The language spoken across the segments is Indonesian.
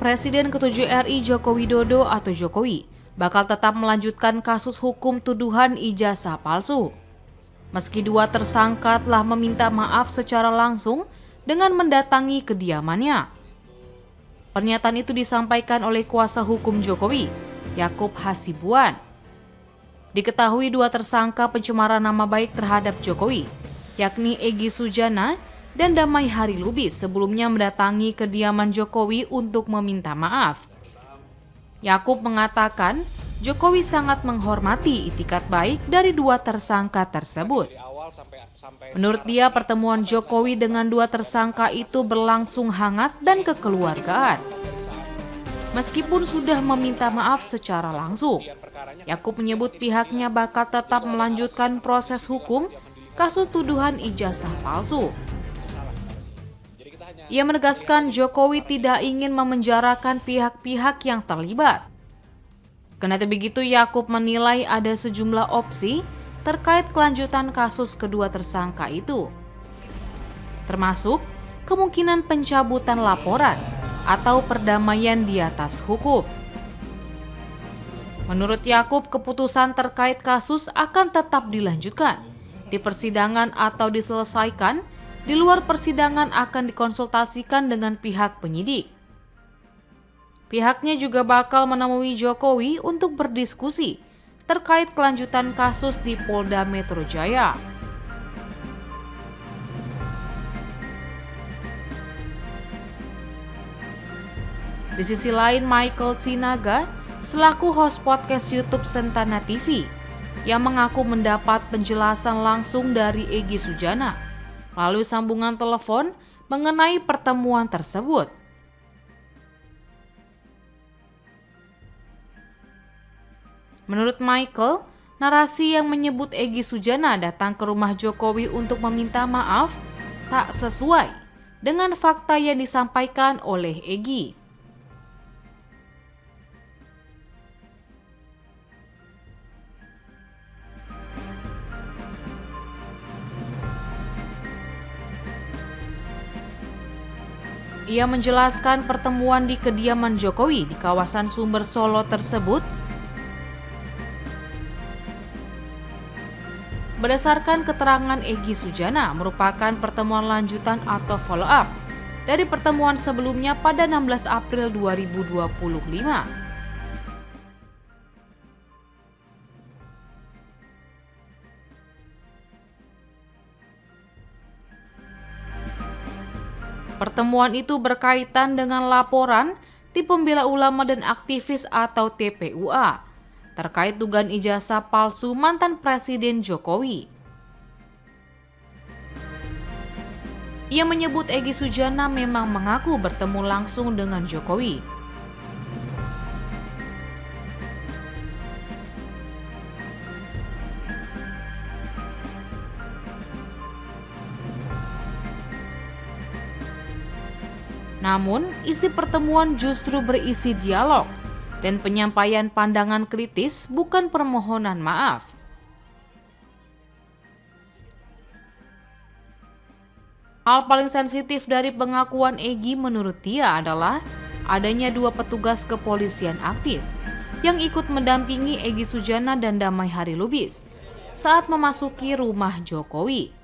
Presiden ke-7 RI Joko Widodo atau Jokowi bakal tetap melanjutkan kasus hukum tuduhan ijazah palsu. Meski dua tersangka telah meminta maaf secara langsung dengan mendatangi kediamannya. Pernyataan itu disampaikan oleh kuasa hukum Jokowi, Yakub Hasibuan. Diketahui dua tersangka pencemaran nama baik terhadap Jokowi, yakni Egy Sujana dan Damai Hari Lubis sebelumnya mendatangi kediaman Jokowi untuk meminta maaf. Yakub mengatakan Jokowi sangat menghormati itikat baik dari dua tersangka tersebut. Menurut dia, pertemuan Jokowi dengan dua tersangka itu berlangsung hangat dan kekeluargaan. Meskipun sudah meminta maaf secara langsung, Yakub menyebut pihaknya bakal tetap melanjutkan proses hukum kasus tuduhan ijazah palsu. Ia menegaskan Jokowi tidak ingin memenjarakan pihak-pihak yang terlibat. Kendati begitu, Yakub menilai ada sejumlah opsi terkait kelanjutan kasus kedua tersangka itu, termasuk kemungkinan pencabutan laporan atau perdamaian di atas hukum. Menurut Yakub, keputusan terkait kasus akan tetap dilanjutkan di persidangan atau diselesaikan. Di luar persidangan akan dikonsultasikan dengan pihak penyidik. Pihaknya juga bakal menemui Jokowi untuk berdiskusi terkait kelanjutan kasus di Polda Metro Jaya. Di sisi lain, Michael Sinaga selaku host podcast YouTube Sentana TV yang mengaku mendapat penjelasan langsung dari Egy Sujana melalui sambungan telepon mengenai pertemuan tersebut. Menurut Michael, narasi yang menyebut Egy Sujana datang ke rumah Jokowi untuk meminta maaf tak sesuai dengan fakta yang disampaikan oleh Egy. Ia menjelaskan pertemuan di kediaman Jokowi di kawasan Sumber Solo tersebut berdasarkan keterangan Egy Sujana merupakan pertemuan lanjutan atau follow up dari pertemuan sebelumnya pada 16 April 2025. Pertemuan itu berkaitan dengan laporan Tim Pembela Ulama dan Aktivis atau TPUA terkait dugaan ijazah palsu mantan Presiden Jokowi. Ia menyebut Egy Sujana memang mengaku bertemu langsung dengan Jokowi. Namun, isi pertemuan justru berisi dialog dan penyampaian pandangan kritis, bukan permohonan maaf. Hal paling sensitif dari pengakuan Egy menurut dia adalah adanya dua petugas kepolisian aktif yang ikut mendampingi Egy Sujana dan Damai Hari Lubis saat memasuki rumah Jokowi.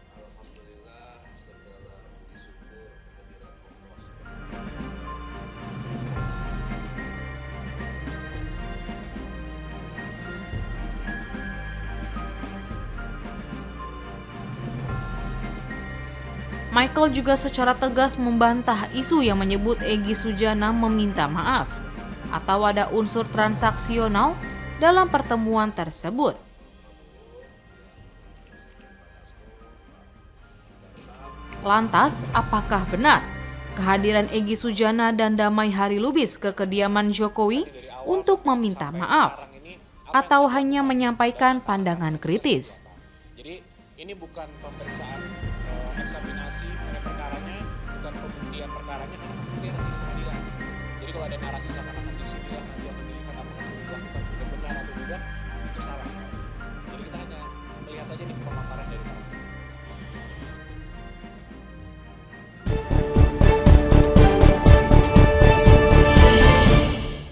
Michael juga secara tegas membantah isu yang menyebut Egy Sujana meminta maaf atau ada unsur transaksional dalam pertemuan tersebut. Lantas, apakah benar kehadiran Egy Sujana dan Damai Hari Lubis ke kediaman Jokowi untuk meminta maaf atau hanya menyampaikan pandangan kritis? Jadi ini bukan pemeriksaan eksaminasi mengenai perkaranya, bukan pembuktian perkaranya, karena pembuktian nanti di pengadilan. Jadi kalau ada narasi seakan-akan disinilah nanti